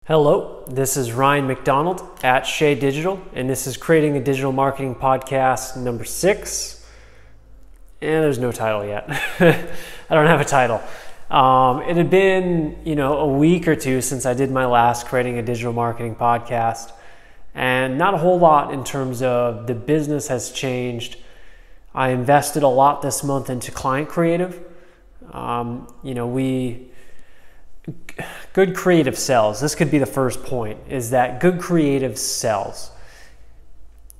Hello, this is Ryan McDonald at Shea Digital, and this is Creating a Digital Marketing Podcast number 6. And there's no title yet. I don't have a title. It had been, a week or two since I did my last Creating a Digital Marketing Podcast, and not a whole lot in terms of the business has changed. I invested a lot this month into client creative. Good creative sells. This could be the first point, is that good creative sells.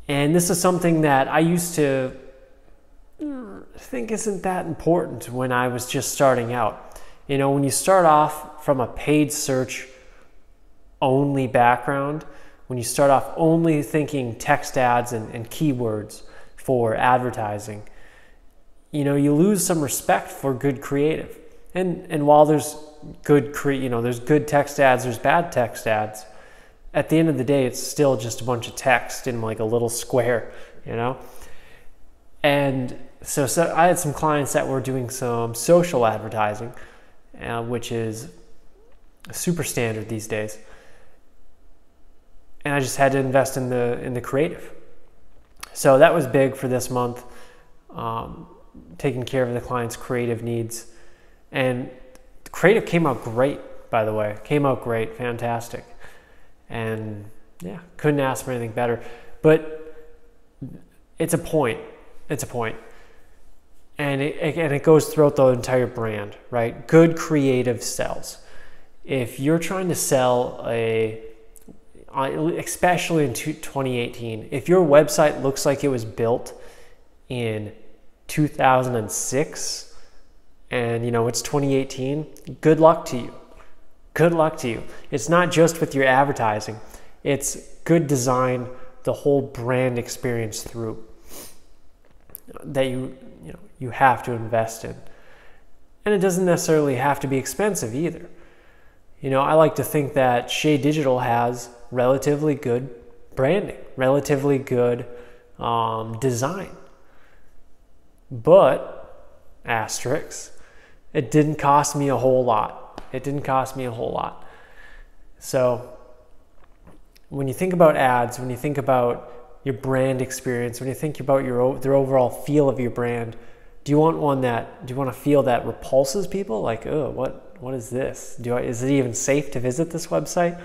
And this is something that I used to think isn't that important when I was just starting out. When you start off from a paid search only background, when you start off only thinking text ads and keywords for advertising, you lose some respect for good creative. And while there's there's good text ads, there's bad text ads. At the end of the day, it's still just a bunch of text in like a little square, And so I had some clients that were doing some social advertising, which is super standard these days. And I just had to invest in the creative. So that was big for this month, taking care of the client's creative needs. And creative came out great, by the way. Came out great, fantastic. And yeah, couldn't ask for anything better. But it's a point. And it goes throughout the entire brand, right? Good creative sells. If you're trying to sell especially in 2018, if your website looks like it was built in 2006, and it's 2018, good luck to you. Good luck to you. It's not just with your advertising. It's good design, the whole brand experience through that you have to invest in. And it doesn't necessarily have to be expensive either. I like to think that Shea Digital has relatively good branding, relatively good design. But, asterisks, it didn't cost me a whole lot. So when you think about ads, when you think about your brand experience, when you think about their overall feel of your brand, do you want a feel that repulses people? Like, oh, what is this? Is it even safe to visit this website?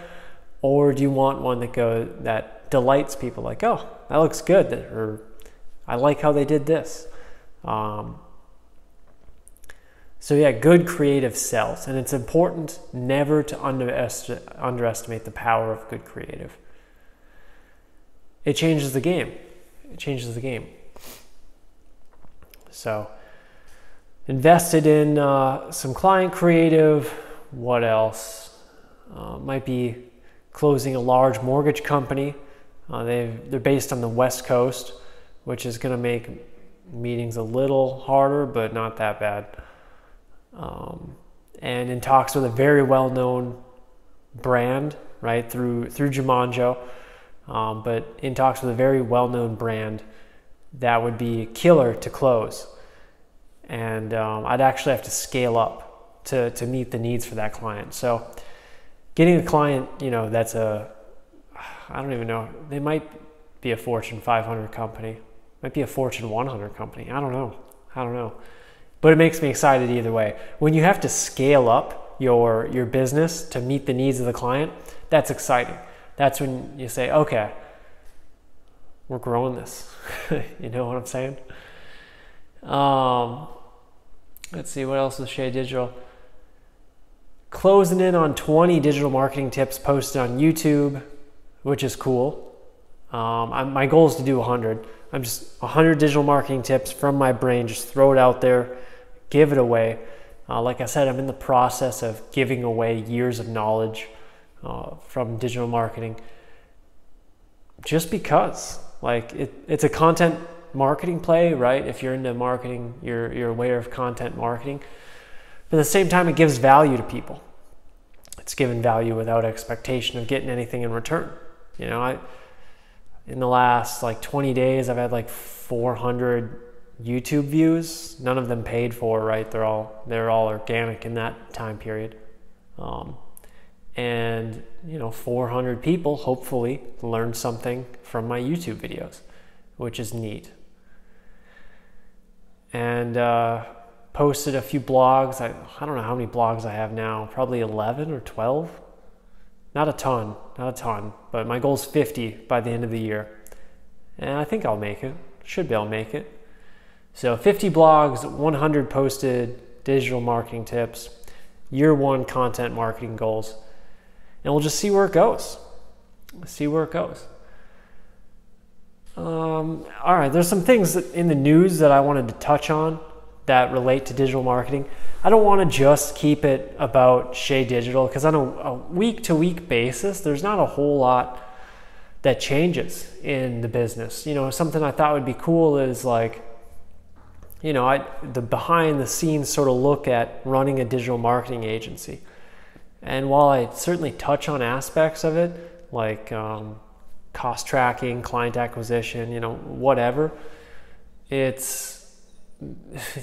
Or do you want one that delights people? Like, oh, that looks good, or I like how they did this. So yeah, good creative sells, and it's important never to underestimate the power of good creative. It changes the game. So, invested in some client creative. What else? Might be closing a large mortgage company. They're based on the West Coast, which is going to make meetings a little harder, but not that bad. And in talks with a very well-known brand, right, through Jumanjo, but in talks with a very well-known brand that would be killer to close. And I'd actually have to scale up to meet the needs for that client. So getting a client, that's I don't even know, they might be a Fortune 500 company, might be a Fortune 100 company. I don't know. But it makes me excited either way. When you have to scale up your business to meet the needs of the client, that's exciting. That's when you say, okay, we're growing this. You know what I'm saying? Let's see, what else is Shea Digital? Closing in on 20 digital marketing tips posted on YouTube, which is cool. My goal is to do 100. I'm just 100 digital marketing tips from my brain, just throw it out there. Give it away. Like I said, I'm in the process of giving away years of knowledge from digital marketing. Just because, it's a content marketing play, right? If you're into marketing, you're aware of content marketing. But at the same time, it gives value to people. It's given value without expectation of getting anything in return. In the last 20 days, I've had 400 YouTube views, none of them paid for, right? They're all organic in that time period. And 400 people hopefully learned something from my YouTube videos, which is neat. And posted a few blogs. I don't know how many blogs I have now, probably 11 or 12. Not a ton, but my goal is 50 by the end of the year. And I think I'll make it, should be able to make it. So 50 blogs, 100 posted digital marketing tips, year one content marketing goals. And we'll just see where it goes. All right, there's some things in the news that I wanted to touch on that relate to digital marketing. I don't want to just keep it about Shea Digital, because on a week-to-week basis, there's not a whole lot that changes in the business. Something I thought would be cool is like, the behind-the-scenes sort of look at running a digital marketing agency. And while I certainly touch on aspects of it, like cost tracking, client acquisition, whatever, it's,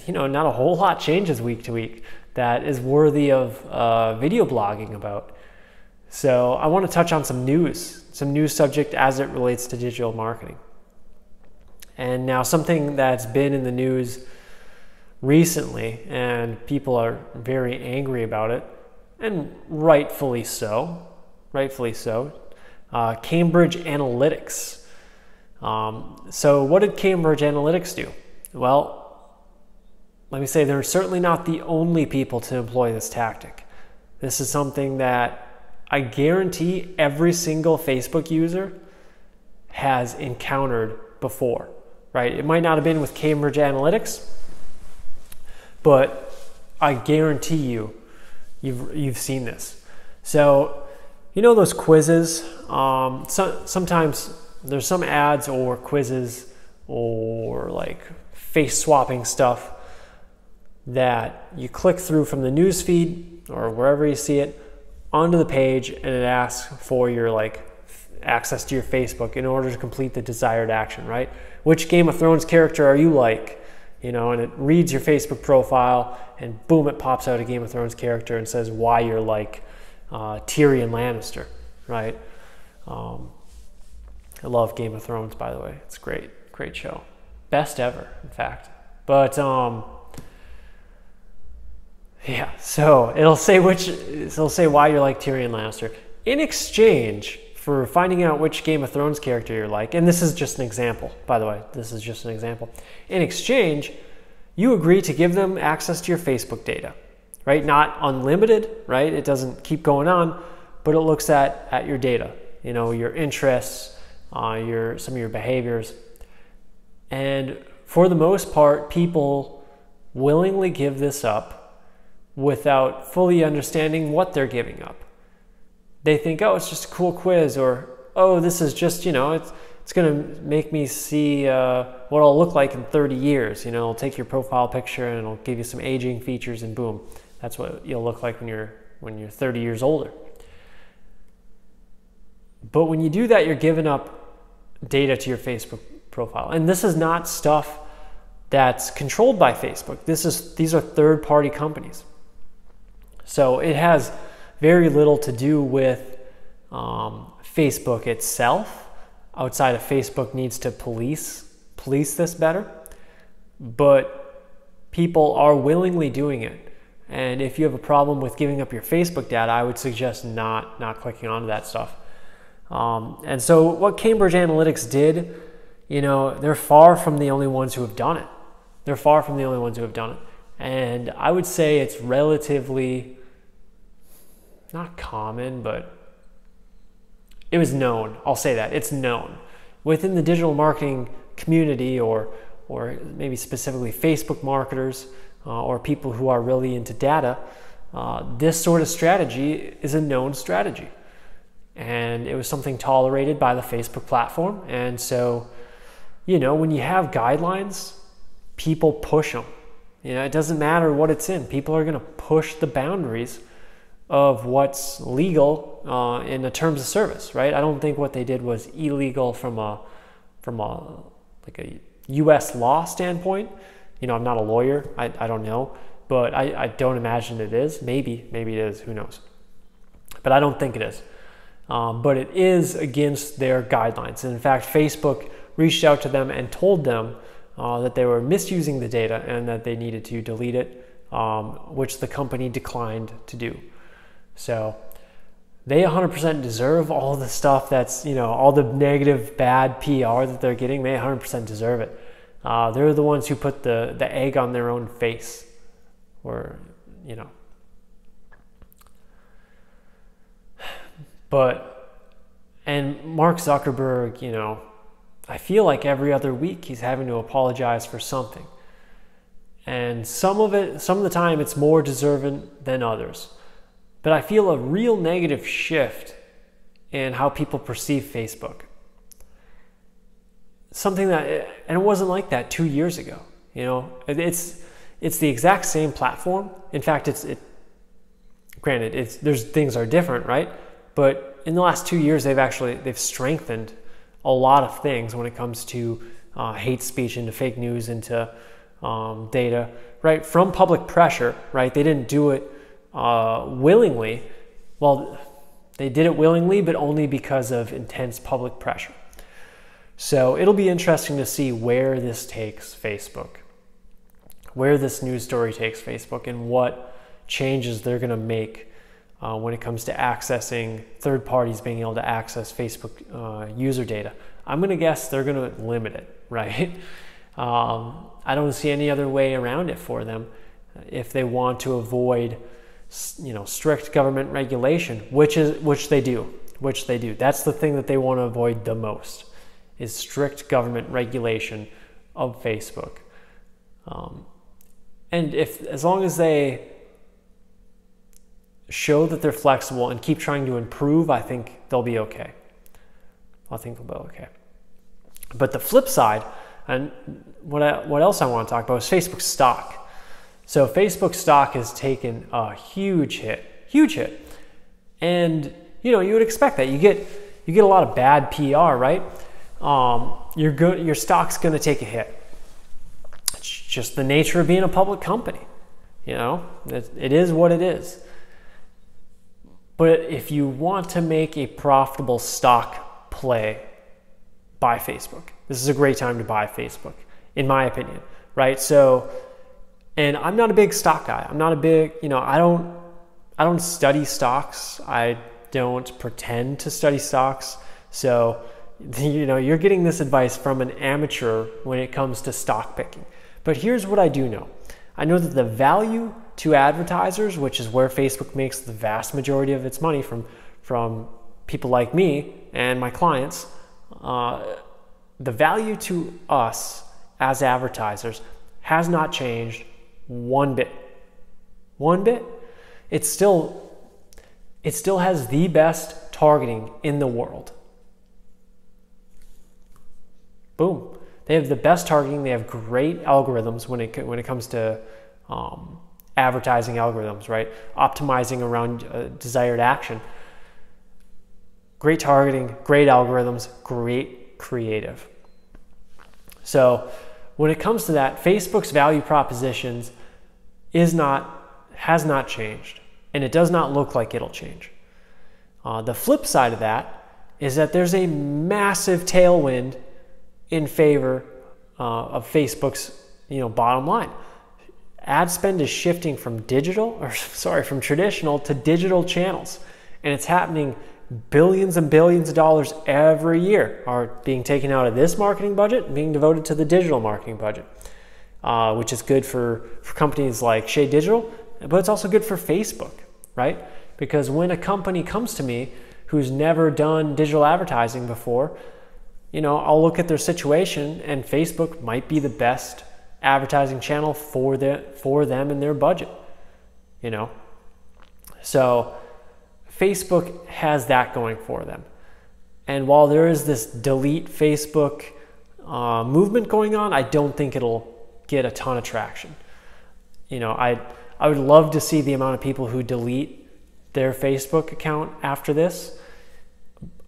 not a whole lot changes week to week that is worthy of video blogging about. So I want to touch on some news subject as it relates to digital marketing. And now something that's been in the news recently, and people are very angry about it, and rightfully so. Cambridge Analytics. So what did Cambridge Analytics do? Well, let me say they're certainly not the only people to employ this tactic. This is something that I guarantee every single Facebook user has encountered before, right? It might not have been with Cambridge Analytics, but I guarantee you've seen this. So, those quizzes, sometimes there's some ads or quizzes or like face swapping stuff that you click through from the news feed or wherever you see it onto the page, and it asks for your access to your Facebook in order to complete the desired action, right? Which Game of Thrones character are you like? And it reads your Facebook profile, and boom, it pops out a Game of Thrones character and says why you're like Tyrion Lannister, right? I love Game of Thrones, by the way. It's great show. Best ever, in fact. But yeah, so it'll say why you're like Tyrion Lannister. In exchange for finding out which Game of Thrones character you're like, and this is just an example, by the way, in exchange, you agree to give them access to your Facebook data, right? Not unlimited, right? It doesn't keep going on, but it looks at your data, your interests, some of your behaviors. And for the most part, people willingly give this up without fully understanding what they're giving up. They think, oh, it's just a cool quiz, or, oh, this is just, it's going to make me see what I'll look like in 30 years. It'll take your profile picture and it'll give you some aging features, and boom, that's what you'll look like when you're 30 years older. But when you do that, you're giving up data to your Facebook profile. And this is not stuff that's controlled by Facebook. These are third-party companies. So it has very little to do with Facebook itself, outside of Facebook needs to police this better. But people are willingly doing it. And if you have a problem with giving up your Facebook data, I would suggest not clicking onto that stuff. And so what Cambridge Analytics did, they're far from the only ones who have done it. And I would say it's relatively, not common, but it was known. I'll say that. It's known. Within the digital marketing community, or maybe specifically Facebook marketers, or people who are really into data, this sort of strategy is a known strategy. And it was something tolerated by the Facebook platform. And so, when you have guidelines, people push them. It doesn't matter what it's in. People are going to push the boundaries of what's legal in the terms of service, right? I don't think what they did was illegal from a U.S. law standpoint. I'm not a lawyer. I don't know, but I don't imagine it is. Maybe it is. Who knows? but I don't think it is. But it is against their guidelines. And in fact, Facebook reached out to them and told them that they were misusing the data and that they needed to delete it, which the company declined to do. So they 100% deserve all the stuff that's, all the negative, bad PR that they're getting. They 100% deserve it. They're the ones who put the egg on their own face, or, and Mark Zuckerberg, I feel like every other week he's having to apologize for something. And some of the time it's more deserving than others. But I feel a real negative shift in how people perceive Facebook. Something and it wasn't like that 2 years ago. It's the exact same platform. In fact, granted, there's things are different, right? But in the last 2 years, they've strengthened a lot of things when it comes to hate speech, into fake news, into data, right? From public pressure, right? They didn't do it willingly. Well, they did it willingly, but only because of intense public pressure. So it'll be interesting to see where this takes Facebook, where this news story takes Facebook, and what changes they're going to make when it comes to accessing third parties being able to access Facebook user data. I'm going to guess they're going to limit it, right? I don't see any other way around it for them if they want to avoid, strict government regulation, which they do. That's the thing that they want to avoid the most, is strict government regulation of Facebook. And as long as they show that they're flexible and keep trying to improve, I think they'll be okay. But the flip side, and what else I want to talk about, is Facebook stock. So Facebook stock has taken a huge hit. And you would expect that. You get a lot of bad PR, right? Your stock's going to take a hit. It's just the nature of being a public company. It is what it is. But if you want to make a profitable stock play, buy Facebook. This is a great time to buy Facebook, in my opinion, right? So, and I'm not a big stock guy. I'm not a big, I don't study stocks. I don't pretend to study stocks. So, you're getting this advice from an amateur when it comes to stock picking. But here's what I do know. I know that the value to advertisers, which is where Facebook makes the vast majority of its money from people like me and my clients, the value to us as advertisers has not changed one bit. It still has the best targeting in the world. Boom. They have the best targeting. They have great algorithms when it comes to advertising algorithms, right? Optimizing around desired action. Great targeting, great algorithms, great creative. So when it comes to that, Facebook's value propositions has not changed, and it does not look like it'll change. The flip side of that is that there's a massive tailwind in favor of Facebook's bottom line. Ad spend is shifting from traditional to digital channels, and it's happening. Billions and billions of dollars every year are being taken out of this marketing budget and being devoted to the digital marketing budget, which is good for companies like Shade Digital, but it's also good for Facebook, right? Because when a company comes to me who's never done digital advertising before, I'll look at their situation, and Facebook might be the best advertising channel for them and their budget, So Facebook has that going for them. And while there is this delete Facebook movement going on, I don't think it'll get a ton of traction. I would love to see the amount of people who delete their Facebook account after this.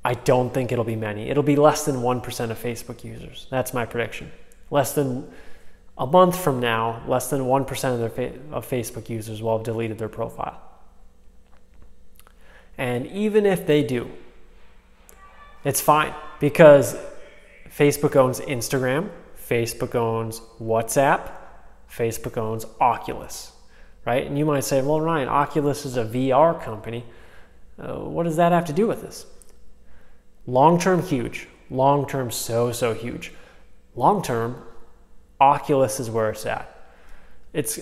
I don't think it'll be many. It'll be less than 1% of Facebook users. That's my prediction. Less than a month from now, less than 1% of Facebook users will have deleted their profile. And even if they do, it's fine, because Facebook owns Instagram, Facebook owns WhatsApp, Facebook owns Oculus, right? And you might say, well, Ryan, Oculus is a VR company. What does that have to do with this? Long-term, huge. Long-term, so huge. Long-term, Oculus is where it's at. It's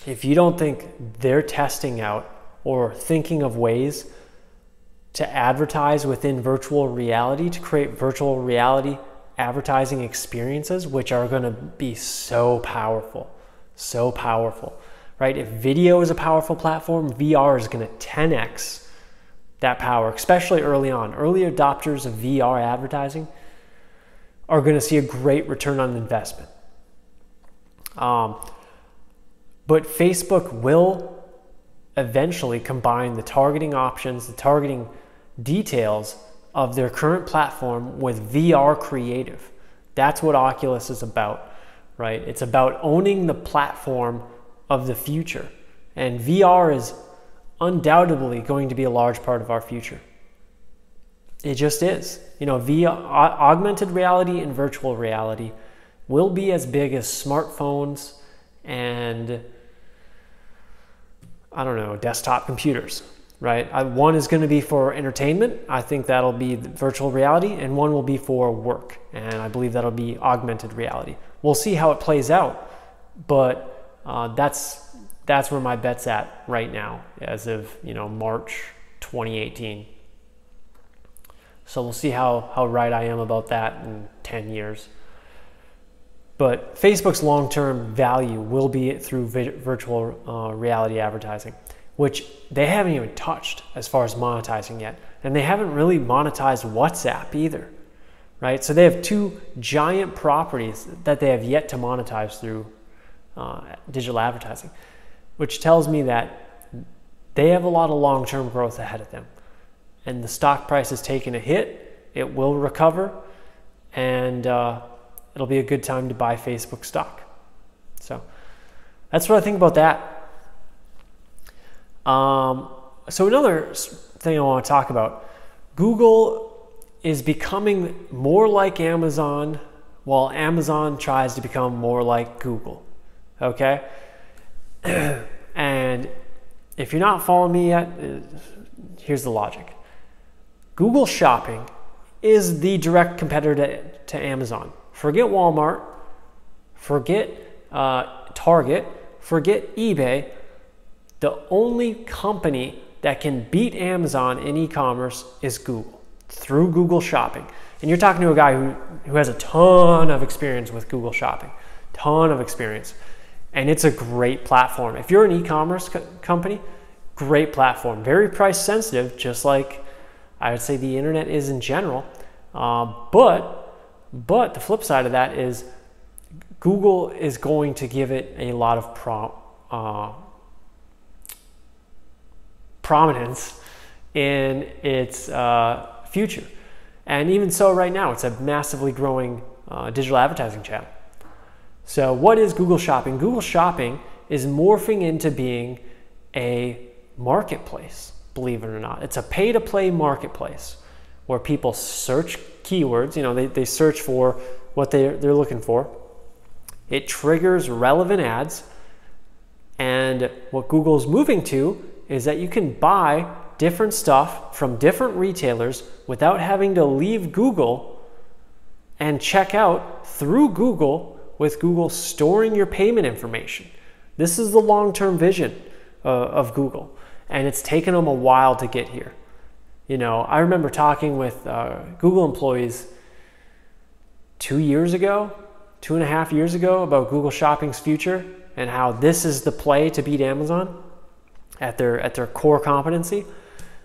if you don't think they're testing out or thinking of ways to advertise within virtual reality, to create virtual reality advertising experiences, which are going to be so powerful, right? If video is a powerful platform, VR is going to 10x that power, especially early on. Early adopters of VR advertising are going to see a great return on investment. But Facebook will eventually combine the targeting options, the targeting details of their current platform with VR creative. That's what Oculus is about, right? It's about owning the platform of the future. And VR is undoubtedly going to be a large part of our future. It just is. You know, augmented reality and virtual reality will be as big as smartphones and, I don't know, desktop computers, right? One is going to be for entertainment. I think that'll be virtual reality, and one will be for work. And I believe that'll be augmented reality. We'll see how it plays out, but that's where my bet's at right now, as of, you know, March 2018. So we'll see how right I am about that in 10 years. But Facebook's long-term value will be through virtual reality advertising, which they haven't even touched as far as monetizing yet. And they haven't really monetized WhatsApp either, right? So they have two giant properties that they have yet to monetize through digital advertising, which tells me that they have a lot of long-term growth ahead of them. And the stock price has taken a hit. It will recover, and it'll be a good time to buy Facebook stock. So that's what I think about that. So another thing I want to talk about, Google is becoming more like Amazon, while Amazon tries to become more like Google, okay? And if you're not following me yet, here's the logic. Google Shopping is the direct competitor to Amazon. Forget Walmart, forget Target, forget eBay. The only company that can beat Amazon in e-commerce is Google, through Google Shopping. And you're talking to a guy who has a ton of experience with Google Shopping, ton of experience. And it's a great platform. If you're an e-commerce company, great platform. Very price sensitive, just like I would say the internet is in general. But the flip side of that is Google is going to give it a lot of prominence in its future. And even so, right now, it's a massively growing digital advertising channel. So what is Google Shopping? Google Shopping is morphing into being a marketplace, believe it or not. It's a pay-to-play marketplace where people search keywords. You know, they search for what they're looking for. It triggers relevant ads. And what Google's moving to is that you can buy different stuff from different retailers without having to leave Google and check out through Google, with Google storing your payment information. This is the long-term vision of Google, and it's taken them a while to get here. You know, I remember talking with Google employees 2 years ago, 2.5 years ago, about Google Shopping's future and how this is the play to beat Amazon at their core competency.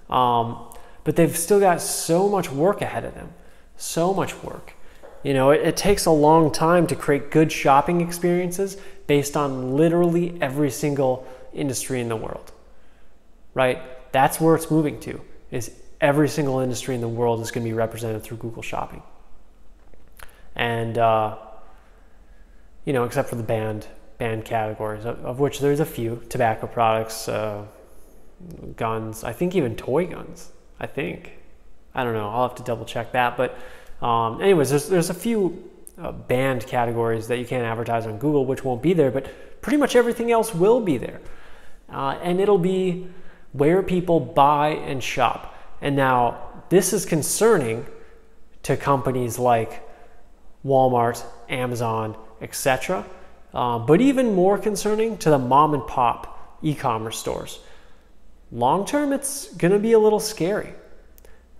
But they've still got so much work ahead of them, so much work. You know, it takes a long time to create good shopping experiences based on literally every single industry in the world, right? That's where it's moving to, is every single industry in the world is going to be represented through Google Shopping. And, you know, except for the banned categories, of which there's a few: tobacco products, guns, I think even toy guns, I think. I don't know, I'll have to double check that. But anyways, there's a few banned categories that you can't advertise on Google, which won't be there, but pretty much everything else will be there. And it'll be where people buy and shop. And now this is concerning to companies like Walmart, Amazon, etc. But even more concerning to the mom and pop e-commerce stores. Long term, it's going to be a little scary.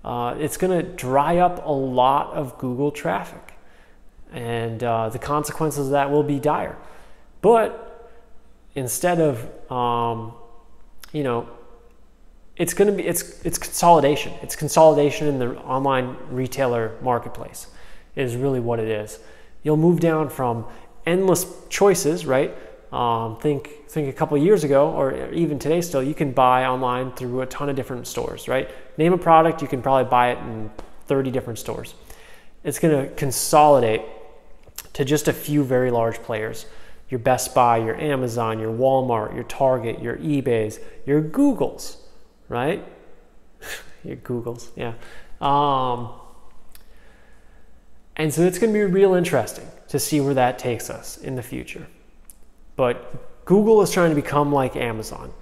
It's going to dry up a lot of Google traffic, and the consequences of that will be dire. But instead of, you know, it's going to be, it's consolidation. It's consolidation in the online retailer marketplace is really what it is. You'll move down from endless choices, right? Think a couple of years ago, or even today still, you can buy online through a ton of different stores, right? Name a product, you can probably buy it in 30 different stores. It's going to consolidate to just a few very large players. Your Best Buy, your Amazon, your Walmart, your Target, your eBays, your Googles, right? Your Googles, yeah. And so it's going to be real interesting to see where that takes us in the future. But Google is trying to become like Amazon,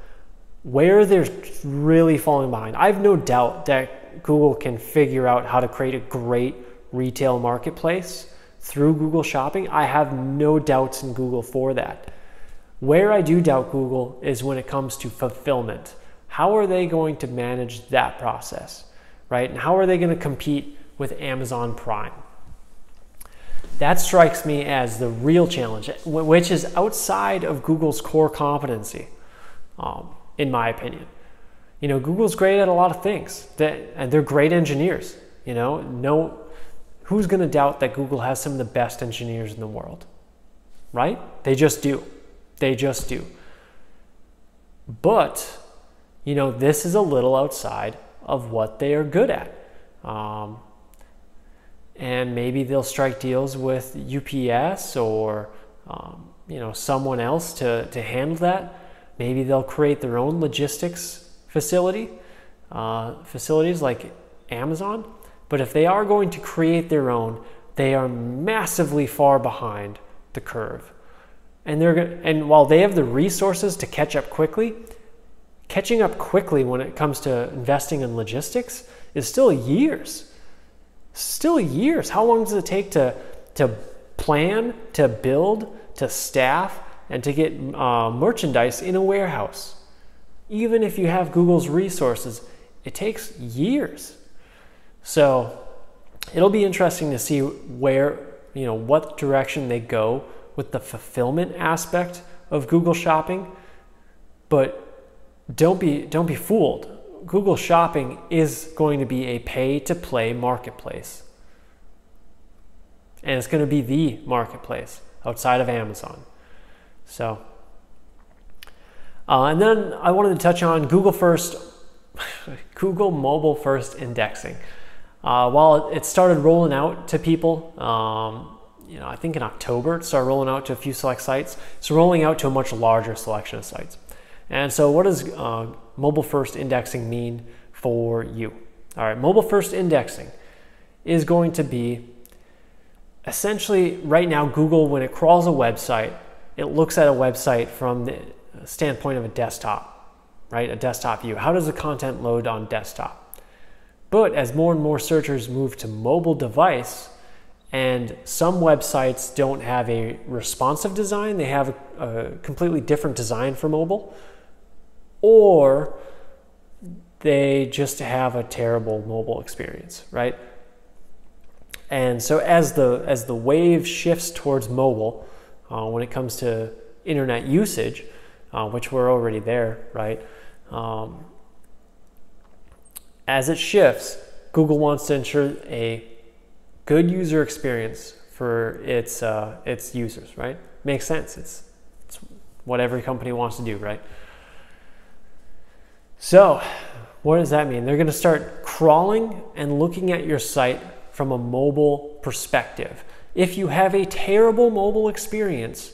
where they're really falling behind. I have no doubt that Google can figure out how to create a great retail marketplace through Google Shopping. I have no doubts in Google for that. Where I do doubt Google is when it comes to fulfillment. How are they going to manage that process, right? And how are they going to compete with Amazon Prime? That strikes me as the real challenge, which is outside of Google's core competency, in my opinion. You know, Google's great at a lot of things, and they're great engineers. You know, who's going to doubt that Google has some of the best engineers in the world, right? They just do. They just do. But, you know, this is a little outside of what they are good at. And maybe they'll strike deals with UPS or you know, someone else to handle that. Maybe they'll create their own logistics facilities like Amazon. But if they are going to create their own, they are massively far behind the curve. And while they have the resources to catch up quickly, catching up quickly when it comes to investing in logistics is still years. Still years. How long does it take to plan, to build, to staff, and to get merchandise in a warehouse? Even if you have Google's resources, it takes years. So it'll be interesting to see where, you know, what direction they go with the fulfillment aspect of Google Shopping. But don't be fooled. Google Shopping is going to be a pay-to-play marketplace. And it's going to be the marketplace outside of Amazon. So, and then I wanted to touch on Google mobile first indexing. While it started rolling out to people, you know, I think in October it started rolling out to a few select sites. It's rolling out to a much larger selection of sites. And so what does mobile first indexing mean for you? All right, mobile first indexing is going to be essentially, right now, Google, when it crawls a website, it looks at a website from the standpoint of a desktop, right? A desktop view. How does the content load on desktop? But as more and more searchers move to mobile device, and some websites don't have a responsive design, they have a completely different design for mobile, or they just have a terrible mobile experience, right? And so as the wave shifts towards mobile, when it comes to internet usage, which we're already there, right? As it shifts, Google wants to ensure a good user experience for its users, right? Makes sense. It's what every company wants to do, right? So what does that mean? They're going to start crawling and looking at your site from a mobile perspective. If you have a terrible mobile experience,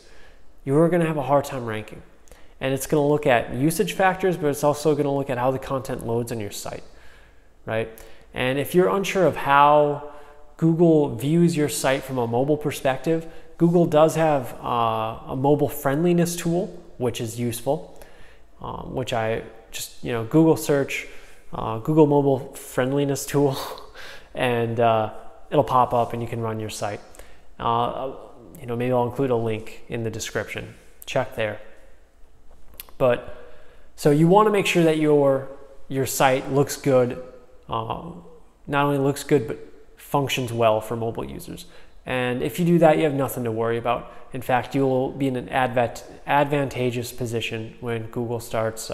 you're going to have a hard time ranking. And it's going to look at usage factors, but it's also going to look at how the content loads on your site, right? And if you're unsure of how Google views your site from a mobile perspective, Google does have a mobile friendliness tool, which is useful, which I just, Google search, Google mobile friendliness tool, and it'll pop up and you can run your site. Maybe I'll include a link in the description. Check there. But so you want to make sure that your site looks good, not only looks good, but functions well for mobile users. And if you do that, you have nothing to worry about. In fact, you will be in an advantageous position when Google starts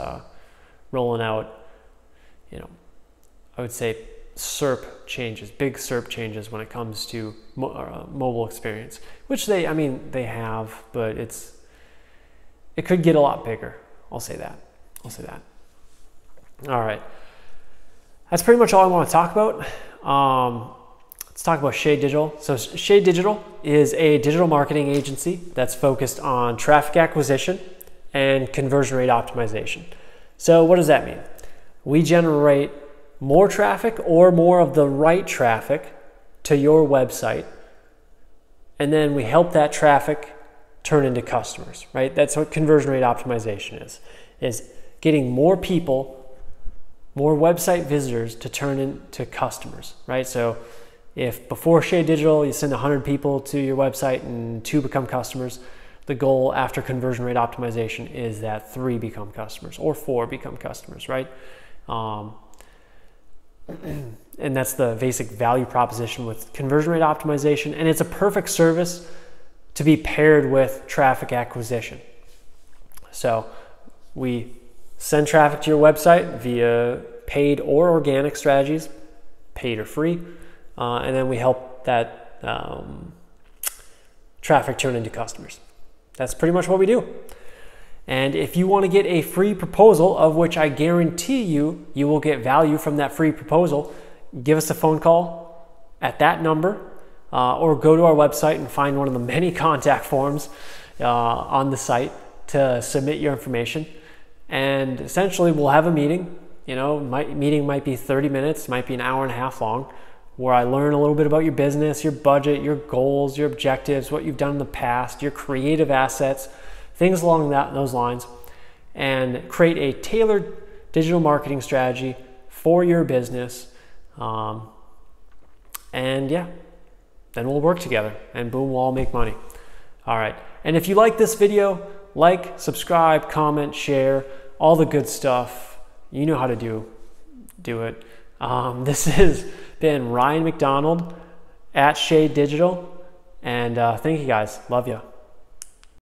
rolling out, I would say SERP changes, big SERP changes when it comes to mobile experience, which they have, but it could get a lot bigger. I'll say that. All right. That's pretty much all I want to talk about. Let's talk about Shade Digital. So Shade Digital is a digital marketing agency that's focused on traffic acquisition and conversion rate optimization. So what does that mean? We generate more traffic or more of the right traffic to your website, and then we help that traffic turn into customers, right? That's what conversion rate optimization is getting more people, more website visitors to turn into customers, right? So if before Shade Digital you send 100 people to your website and 2 become customers, the goal after conversion rate optimization is that 3 become customers or 4 become customers, right? And that's the basic value proposition with conversion rate optimization, and it's a perfect service to be paired with traffic acquisition. So we send traffic to your website via paid or organic strategies, paid or free, and then we help that traffic turn into customers. That's pretty much what we do. And if you want to get a free proposal, of which I guarantee you will get value from that free proposal, give us a phone call at that number, or go to our website and find one of the many contact forms on the site to submit your information. And essentially we'll have a meeting. Meeting might be 30 minutes, might be an hour and a half long, where I learn a little bit about your business, your budget, your goals, your objectives, what you've done in the past, your creative assets, things along those lines, and create a tailored digital marketing strategy for your business. And yeah, then we'll work together and boom, we'll all make money. All right. And if you like this video, like, subscribe, comment, share, all the good stuff. You know how to do it. This has been Ryan McDonald at Shade Digital. And thank you guys. Love you.